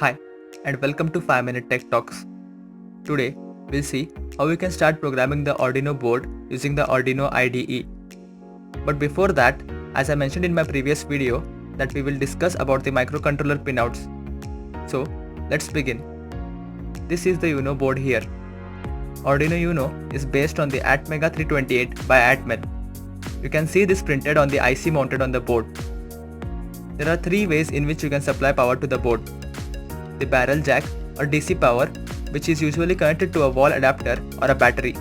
Hi, and welcome to 5 Minute Tech Talks. Today, we'll see how we can start programming the Arduino board using the Arduino IDE. But before that, as I mentioned in my previous video, that we will discuss about the microcontroller pinouts. So, let's begin. This is the Uno board here. Arduino Uno is based on the Atmega 328 by Atmel. You can see this printed on the IC mounted on the board. There are three ways in which you can supply power to the board. The barrel jack or DC power, which is usually connected to a wall adapter or a battery.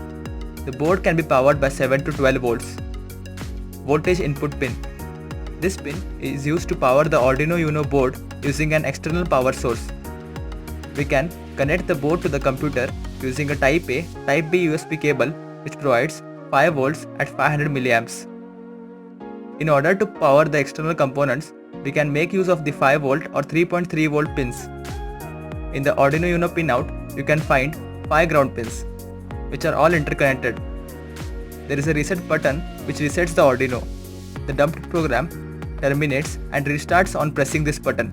The board can be powered by 7 to 12 volts. Voltage input pin. This pin is used to power the Arduino Uno board using an external power source. We can connect the board to the computer using a Type A, Type B USB cable which provides 5 volts at 500 milliamps. In order to power the external components, we can make use of the 5 volt or 3.3 volt pins. In the Arduino Uno pinout, you can find 5 ground pins, which are all interconnected. There is a reset button which resets the Arduino. The dumped program terminates and restarts on pressing this button.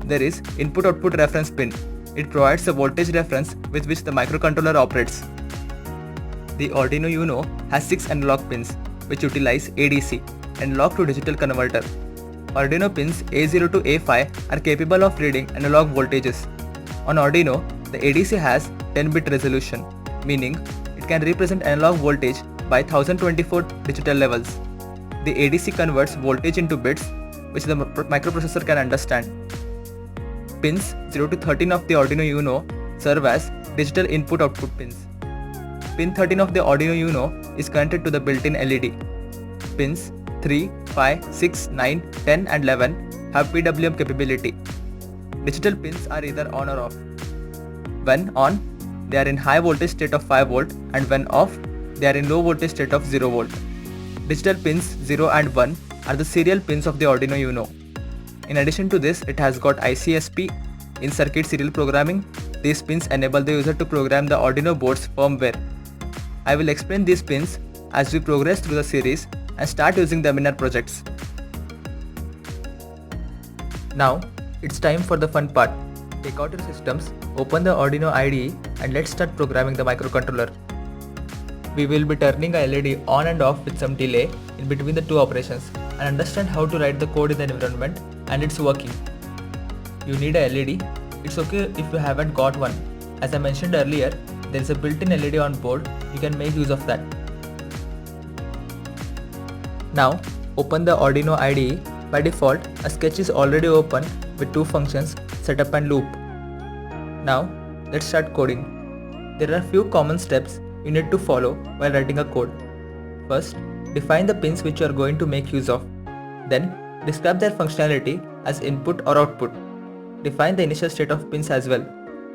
There is input-output reference pin. It provides the voltage reference with which the microcontroller operates. The Arduino Uno has 6 analog pins, which utilize ADC, analog to digital converter. Arduino pins A0 to A5 are capable of reading analog voltages. On Arduino, the ADC has 10-bit resolution, meaning it can represent analog voltage by 1024 digital levels. The ADC converts voltage into bits, which the microprocessor can understand. Pins 0 to 13 of the Arduino Uno serve as digital input-output pins. Pin 13 of the Arduino Uno is connected to the built-in LED. Pins 3, 5, 6, 9, 10 and 11 have PWM capability. Digital pins are either on or off. When on, they are in high voltage state of 5 volt and when off, they are in low voltage state of 0 volt. Digital pins 0 and 1 are the serial pins of the Arduino Uno. In addition to this, it has got ICSP, in-circuit serial programming. These pins enable the user to program the Arduino board's firmware. I will explain these pins as we progress through the series and start using them in our projects. Now, it's time for the fun part. Take out your systems, open the Arduino IDE and let's start programming the microcontroller. We will be turning a LED on and off with some delay in between the two operations and understand how to write the code in the environment and it's working. You need a LED. It's okay if you haven't got one. As I mentioned earlier, there is a built-in LED on board. You can make use of that. Now, open the Arduino IDE. By default, a sketch is already open with two functions, setup and loop. Now, let's start coding. There are few common steps you need to follow while writing a code. First, define the pins which you are going to make use of. Then, describe their functionality as input or output. Define the initial state of pins as well.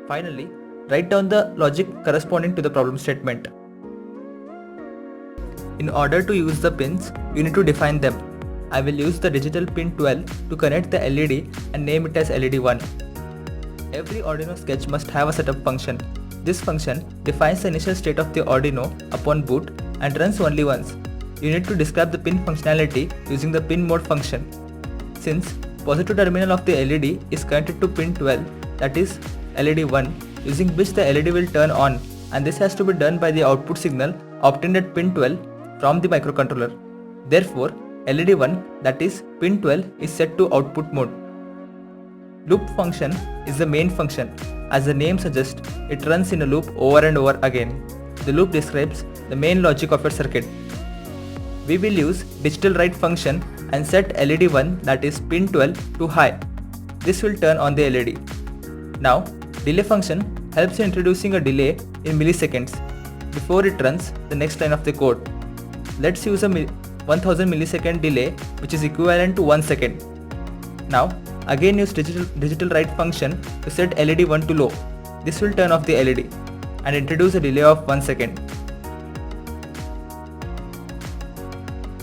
Finally, write down the logic corresponding to the problem statement. In order to use the pins, you need to define them. I will use the digital pin 12 to connect the LED and name it as LED1. Every Arduino sketch must have a setup function. This function defines the initial state of the Arduino upon boot and runs only once. You need to describe the pin functionality using the pin mode function. Since positive terminal of the LED is connected to pin 12, that is LED1, using which the LED will turn on, and this has to be done by the output signal obtained at pin 12 from the microcontroller. Therefore, LED1, that is pin 12, is set to output mode. Loop function is the main function. As the name suggests, it runs in a loop over and over again. The loop describes the main logic of your circuit. We will use digital write function and set LED1, that is pin 12, to high. This will turn on the LED. Now, delay function helps in introducing a delay in milliseconds before it runs the next line of the code. Let's use a 1000 millisecond delay, which is equivalent to 1 second. Now, again use digital write function to set LED1 to low. This will turn off the LED and introduce a delay of 1 second.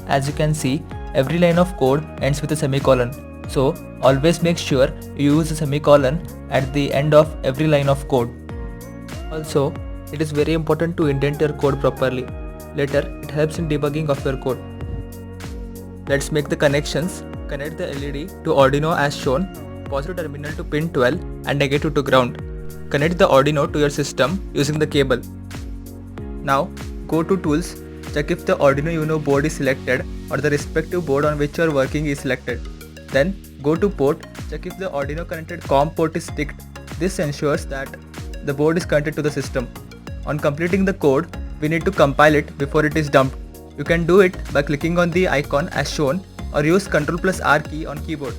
As you can see, every line of code ends with a semicolon. So, always make sure you use a semicolon at the end of every line of code. Also, it is very important to indent your code properly. Later, it helps in debugging of your code. Let's make the connections. Connect the LED to Arduino as shown. positive terminal to pin 12 and negative to ground. Connect the Arduino to your system using the cable. Now go to Tools, check if the Arduino Uno board is selected or the respective board on which you are working is selected. Then go to Port, check if the Arduino connected COM port is ticked. This ensures that the board is connected to the system. On completing the code, we need to compile it before it is dumped. You can do it by clicking on the icon as shown or use Ctrl+R key on keyboard.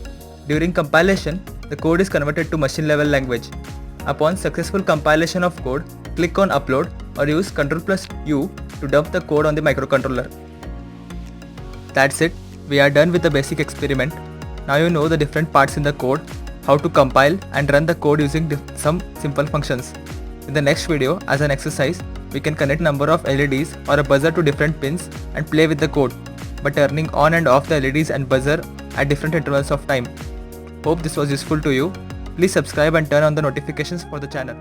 During compilation, the code is converted to machine level language. Upon successful compilation of code, click on Upload or use Ctrl+U to dump the code on the microcontroller. That's it, we are done with the basic experiment. Now you know the different parts in the code, how to compile and run the code using some simple functions. In the next video, as an exercise, we can connect number of LEDs or a buzzer to different pins and play with the code by turning on and off the LEDs and buzzer at different intervals of time. Hope this was useful to you. Please subscribe and turn on the notifications for the channel.